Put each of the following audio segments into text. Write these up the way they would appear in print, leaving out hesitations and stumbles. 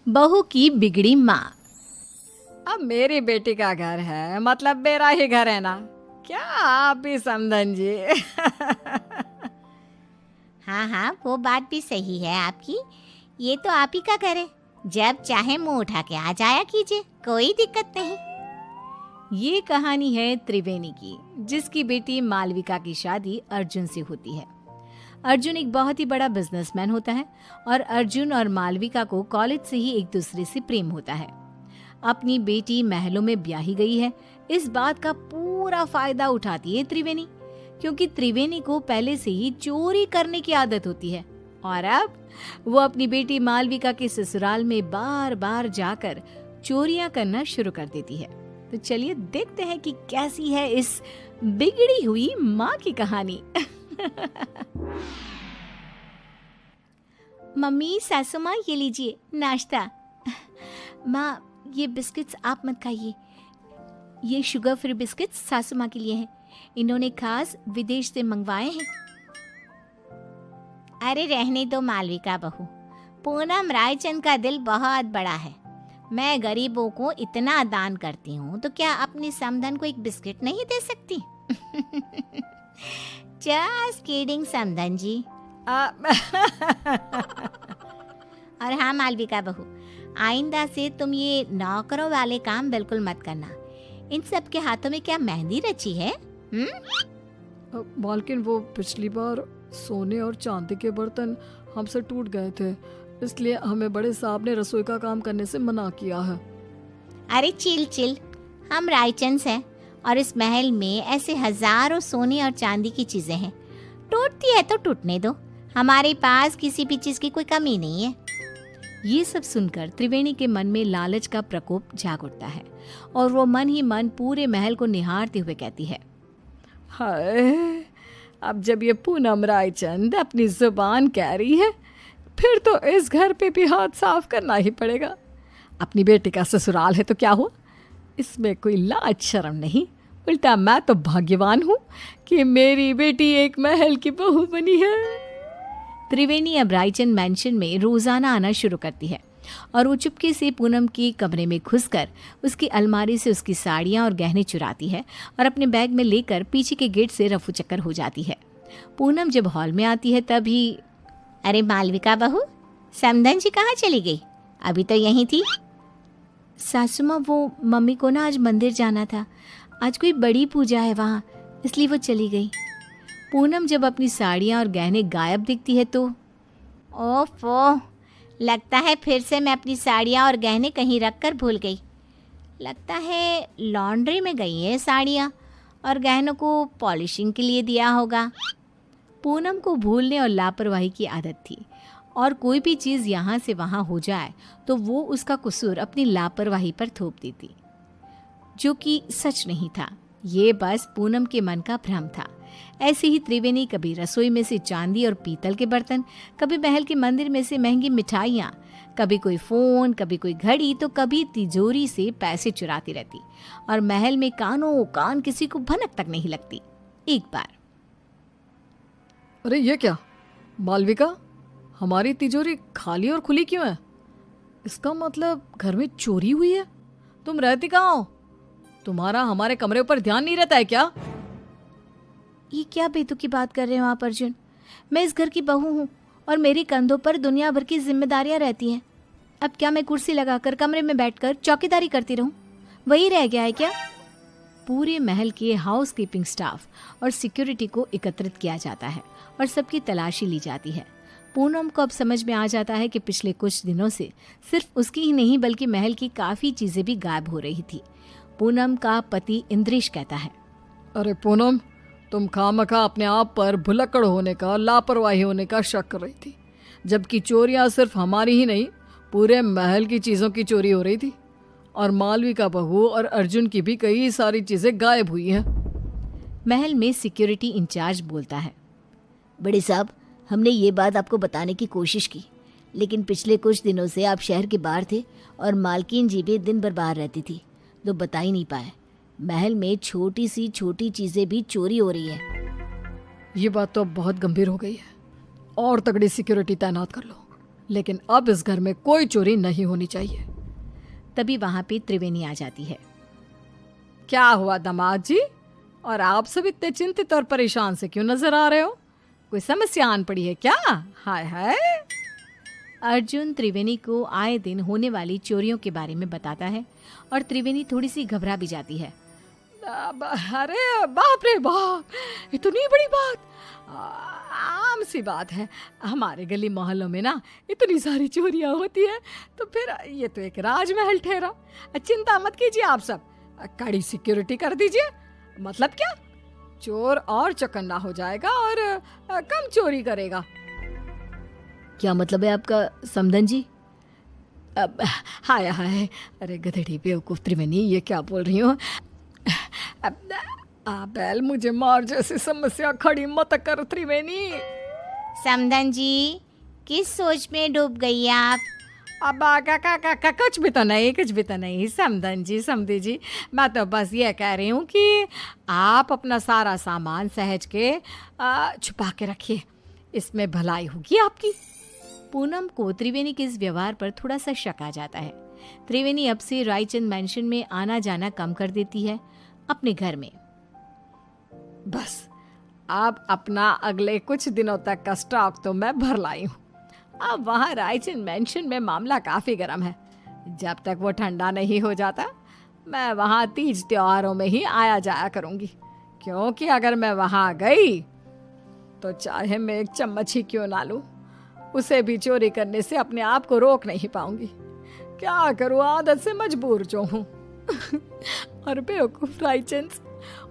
बहू की बिगड़ी माँ। अब मेरी बेटी का घर है, मतलब मेरा ही घर है ना। क्या आप भी समधन जी? हाँ हाँ, वो बात भी सही है आपकी। ये तो आप ही का घर है, जब चाहे मुंह उठा के आ जाया कीजिए, कोई दिक्कत नहीं। ये कहानी है त्रिवेणी की, जिसकी बेटी मालविका की शादी अर्जुन से होती है। अर्जुन एक बहुत ही बड़ा बिजनेसमैन होता है और अर्जुन और मालविका को कॉलेज से ही एक दूसरे से प्रेम होता है। अपनी बेटी महलों में ब्याही गई है, इस बात का पूरा फायदा उठाती है त्रिवेणी, क्योंकि त्रिवेणी को पहले से ही चोरी करने की आदत होती है और अब वो अपनी बेटी मालविका के ससुराल में बार बार जाकर चोरियां करना शुरू कर देती है। तो चलिए देखते हैं कि कैसी है इस बिगड़ी हुई माँ की कहानी। मम्मी, सासू माँ, ये लीजिए नाश्ता। माँ, ये बिस्किट्स आप मत खाइए, ये शुगर फ्री बिस्किट्स सासू माँ के लिए हैं, इन्होंने खास विदेश से मंगवाए हैं। अरे रहने दो मालविका बहू, पूनम रायचंद का दिल बहुत बड़ा है। मैं गरीबों को इतना दान करती हूँ तो क्या अपनी समधन को एक बिस्किट नहीं दे सकती? जस्ट किडिंग समधन जी। और हाँ मालविका बहू, आइंदा से तुम ये नौकरों वाले काम बिल्कुल मत करना। इन सब के हाथों में क्या मेहंदी रची है? मालकिन, वो पिछली बार सोने और चांदी के बर्तन हमसे टूट गए थे, इसलिए हमें बड़े साहब ने रसोई का काम करने से मना किया है। अरे चिल चिल, हम रायचंद हैं और इस महल में ऐसे हजारों सोने और चांदी की चीजें हैं। टूटती है तो टूटने दो, हमारे पास किसी भी चीज की कोई कमी नहीं है। ये सब सुनकर त्रिवेणी के मन में लालच का प्रकोप जाग उठता है और वो मन ही मन पूरे महल को निहारते हुए कहती है, हाय, अब जब ये पूनम रायचंद अपनी जुबान कह रही है, फिर तो इस घर पे भी हाथ साफ करना ही पड़ेगा। अपनी बेटी का ससुराल है तो क्या हुआ, इसमें कोई लाज शर्म नहीं। उल्टा मैं तो भाग्यवान हूँ कि मेरी बेटी एक महल की बहू बनी है। त्रिवेणी अब रायचंद मैंशन में रोजाना आना शुरू करती है और वो चुपके से पूनम के कमरे में घुसकर उसकी अलमारी से उसकी साड़ियाँ और गहने चुराती है और अपने बैग में लेकर पीछे के गेट से रफू चक्कर हो जाती है। पूनम जब हॉल में आती है तभी, अरे मालविका बहू, समधन जी कहाँ चली गई? अभी तो यहीं थी। सासू माँ, वो मम्मी को ना आज मंदिर जाना था, आज कोई बड़ी पूजा है वहाँ, इसलिए वो चली गई। पूनम जब अपनी साड़ियाँ और गहने गायब दिखती है तो, ओफो, लगता है फिर से मैं अपनी साड़ियाँ और गहने कहीं रख कर भूल गई। लगता है लॉन्ड्री में गई है साड़ियाँ और गहनों को पॉलिशिंग के लिए दिया होगा। पूनम को भूलने और लापरवाही की आदत थी और कोई भी चीज़ यहाँ से वहाँ हो जाए तो वो उसका कसूर अपनी लापरवाही पर थोप देती, जो कि सच नहीं था। ये बस पूनम के मन का भ्रम था। ऐसे ही त्रिवेणी कभी रसोई में से चांदी और पीतल के बर्तन, कभी महल के मंदिर में से महंगी मिठाइयाँ, कभी कोई फोन, कभी कोई घड़ी, तो कभी तिजोरी से पैसे चुराती रहती और महल में कानों कान किसी को भनक तक नहीं लगती। एक बार, अरे ये क्या मालविका, हमारी तिजोरी खाली और खुली क्यों है? इसका मतलब घर में चोरी हुई है। तुम रहती कहाँ हो? तुम्हारा हमारे कमरे ऊपर ध्यान नहीं रहता है क्या? ये क्या बेतुकी बात कर रहे हो आप अर्जुन? मैं इस घर की बहू हूँ और मेरे कंधों पर दुनिया भर की जिम्मेदारियां रहती हैं। अब क्या मैं कुर्सी लगाकर कमरे में बैठकर चौकीदारी करती रहूं? वही रह गया है क्या? पूरे महल के हाउस कीपिंग स्टाफ और सिक्योरिटी को एकत्रित किया जाता है और सबकी तलाशी ली जाती है। पूनम को अब समझ में आ जाता है कि पिछले कुछ दिनों से सिर्फ उसकी ही नहीं बल्कि महल की काफ़ी चीज़ें भी गायब हो रही थी। पूनम का पति इंद्रेश कहता है, अरे पूनम, तुम खामखा अपने आप पर भुलक्कड़ होने का, लापरवाही होने का शक कर रही थी, जबकि चोरियां सिर्फ हमारी ही नहीं, पूरे महल की चीज़ों की चोरी हो रही थी और मालविका बहू और अर्जुन की भी कई सारी चीज़ें गायब हुई हैं। महल में सिक्योरिटी इंचार्ज बोलता है, बड़े साहब, हमने ये बात आपको बताने की कोशिश की, लेकिन पिछले कुछ दिनों से आप शहर के बाहर थे और मालकिन जी भी दिन भर बाहर रहती थी, तो बता ही नहीं पाए। महल में छोटी सी छोटी चीज़ें भी चोरी हो रही है। ये बात तो अब बहुत गंभीर हो गई है, और तगड़ी सिक्योरिटी तैनात कर लो। लेकिन अब इस घर में कोई चोरी नहीं होनी चाहिए। तभी वहां पे त्रिवेणी आ जाती है। क्या हुआ दामाद जी, और आप सब इतने चिंतित और परेशान से क्यों नजर आ रहे हो? कोई समस्या आन पड़ी है क्या? हाय हाय। अर्जुन त्रिवेणी को आए दिन होने वाली चोरियों के बारे में बताता है और त्रिवेणी थोड़ी सी घबरा भी जाती है। अरे बाप रे बाप, इतनी बड़ी बात! आम सी बात है, हमारे गली मोहल्लों में ना इतनी सारी चोरियां होती है, तो फिर ये तो एक राजमहल ठहरा। चिंता मत कीजिए आप सब, कड़ी सिक्योरिटी कर दीजिए। मतलब क्या, चोर और चौकन्ना हो जाएगा और कम चोरी करेगा। क्या मतलब है आपका समधन जी? हाय हाय, अरे गधेड़ी बेवकूफ त्रिवेणी, ये क्या बोल रही हो? बैल, मुझे मार जैसी समस्या खड़ी मत कर त्रिवेणी। समधन जी, किस सोच में डूब गई आप? अब कुछ भी तो नहीं समधन जी, समधी जी, मैं तो बस ये कह रही हूँ कि आप अपना सारा सामान सहज के छुपा के रखिए, इसमें भलाई होगी आपकी। पूनम को त्रिवेणी के इस व्यवहार पर थोड़ा सा शक आ जाता है। त्रिवेणी अब से रायचंद मैंशन में आना जाना कम कर देती है अपने घर में। बस अब अपना अगले कुछ दिनों तक का स्टॉक तो मैं भर लाई हूँ। अब वहाँ रायचंद मैंशन में मामला काफ़ी गर्म है। जब तक वो ठंडा नहीं हो जाता, मैं वहाँ तीज त्योहारों में ही आया जाया करूँगी, क्योंकि अगर मैं वहाँ गई तो चाहे मैं एक चम्मच ही क्यों ना लूँ, उसे भी चोरी करने से अपने आप को रोक नहीं पाऊंगी। क्या करूँ, आदत से मजबूर जो हूँ। और बेवकूफ रायचंद,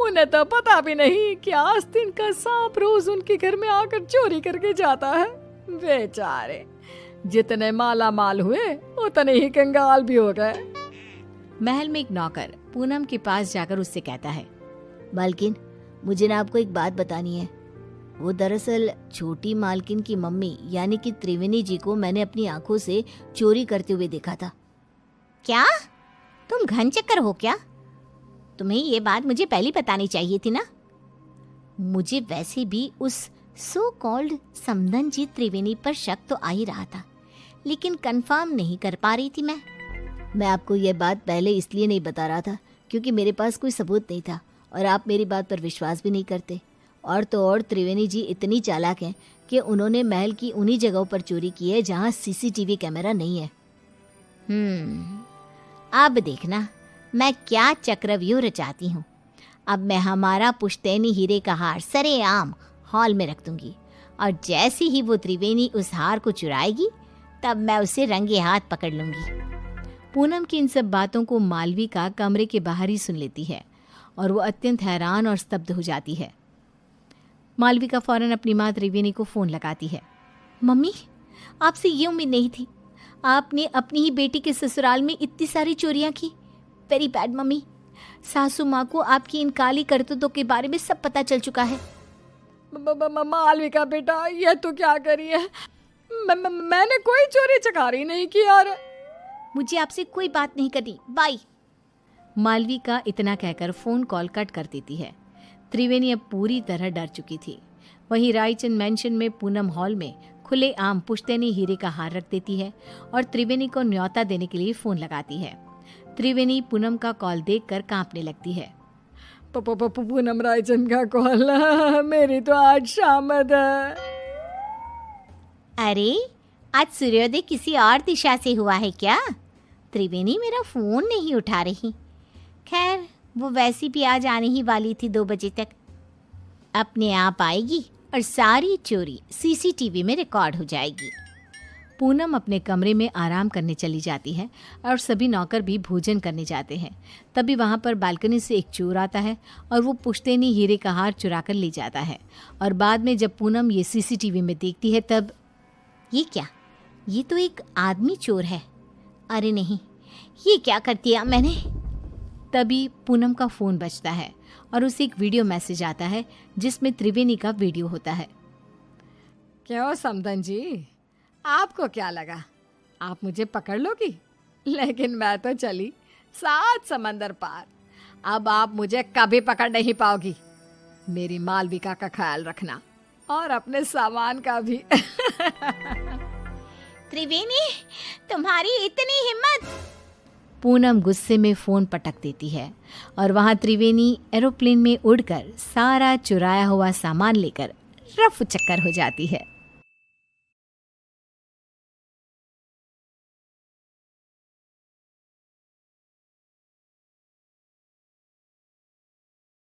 उन्हें तो पता भी नहीं कि आस्तीन का सांप रोज उनके घर में आकर चोरी करके जाता है। बेचारे जितने माला माल हुए उतने ही कंगाल भी हो गए। महल में एक नौकर पूनम के पास जाकर उससे कहता है, मालकिन, मुझे ना आपको एक बात बतानी है। वो दरअसल छोटी मालकिन की मम्मी यानी कि त्रिवेणी जी को मैंने अपनी आंखों से चोरी करते हुए देखा था। क्या तुम घन चक्कर हो क्या? तुम्हें ये बात मुझे पहले बतानी चाहिए थी ना। मुझे वैसे भी उस सो कॉल्ड समधन जी त्रिवेणी पर शक तो आ ही रहा था, लेकिन कंफर्म नहीं कर पा रही थी मैं आपको ये बात पहले इसलिए नहीं बता रहा था क्योंकि मेरे पास कोई सबूत नहीं था और आप मेरी बात पर विश्वास भी नहीं करते। और तो और त्रिवेणी जी इतनी चालाक हैं कि उन्होंने महल की उन्हीं जगहों पर चोरी की है जहाँ सीसीटीवी कैमरा नहीं है। अब देखना मैं क्या चक्रव्यूह रचाती हूँ। अब मैं हमारा पुश्तैनी हीरे का हार सरेआम हॉल में रख दूंगी, और जैसे ही वो त्रिवेणी उस हार को चुराएगी तब मैं उसे रंगे हाथ पकड़ लूंगी। पूनम की इन सब बातों को मालविका कमरे के बाहर ही सुन लेती है और वो अत्यंत हैरान और स्तब्ध हो जाती है। मालविका फौरन अपनी माँ त्रिवेणी को फ़ोन लगाती है। मम्मी, आपसे ये उम्मीद नहीं थी। आपने अपनी ही बेटी के ससुराल में इतनी सारी चोरियां की। Very bad mummy. सासू माँ को आपकी इन काली करतूतों के बारे में सब पता चल चुका है। मालविका बेटा, ये तो क्या करी है? मैंने कोई चोरी चकारी नहीं की। और मुझे आपसे कोई बात नहीं करनी, बाय। मालविका इतना कहकर फ़ोन कॉल कट कर देती है। त्रिवेणी अब पूरी तरह डर चुकी थी। वहीं रायचंद मैंशन में पूनम हॉल में खुले आम पुश्तैनी हीरे का हार रख देती है और त्रिवेणी को न्योता देने के लिए फ़ोन लगाती है। त्रिवेणी पूनम का कॉल देखकर कांपने लगती है। पूनम, रायचंद का कॉल, मेरी तो आज शामद है। अरे, आज सूर्योदय किसी और दिशा से हुआ है क्या? त्रिवेणी मेरा फ़ोन नहीं उठा रही। खैर, वो वैसी भी आज आने ही वाली थी 2 बजे तक। अपने आप आएगी और सारी चोरी सीसीटीवी में रिकॉर्ड हो जाएगी। पूनम अपने कमरे में आराम करने चली जाती है और सभी नौकर भी भोजन करने जाते हैं। तभी वहाँ पर बालकनी से एक चोर आता है और वो पुश्तैनी हीरे का हार चुरा कर ले जाता है। और बाद में जब पूनम ये सीसीटीवी में देखती है तब, ये क्या? ये तो एक आदमी चोर है। अरे नहीं, ये क्या कर दिया मैंने? तभी पूनम का फ़ोन बजता है और उसे एक वीडियो मैसेज आता है जिसमें त्रिवेणी का वीडियो होता है। क्यों समधन जी, आपको क्या लगा आप मुझे पकड़ लोगी? लेकिन मैं तो चली 7 समंदर पार। अब आप मुझे कभी पकड़ नहीं पाओगी। मेरी मालविका का ख्याल रखना और अपने सामान का भी। त्रिवेणी, तुम्हारी इतनी हिम्मत! पूनम गुस्से में फ़ोन पटक देती है और वहाँ त्रिवेणी एरोप्लेन में उड़कर सारा चुराया हुआ सामान लेकर रफू चक्कर हो जाती है।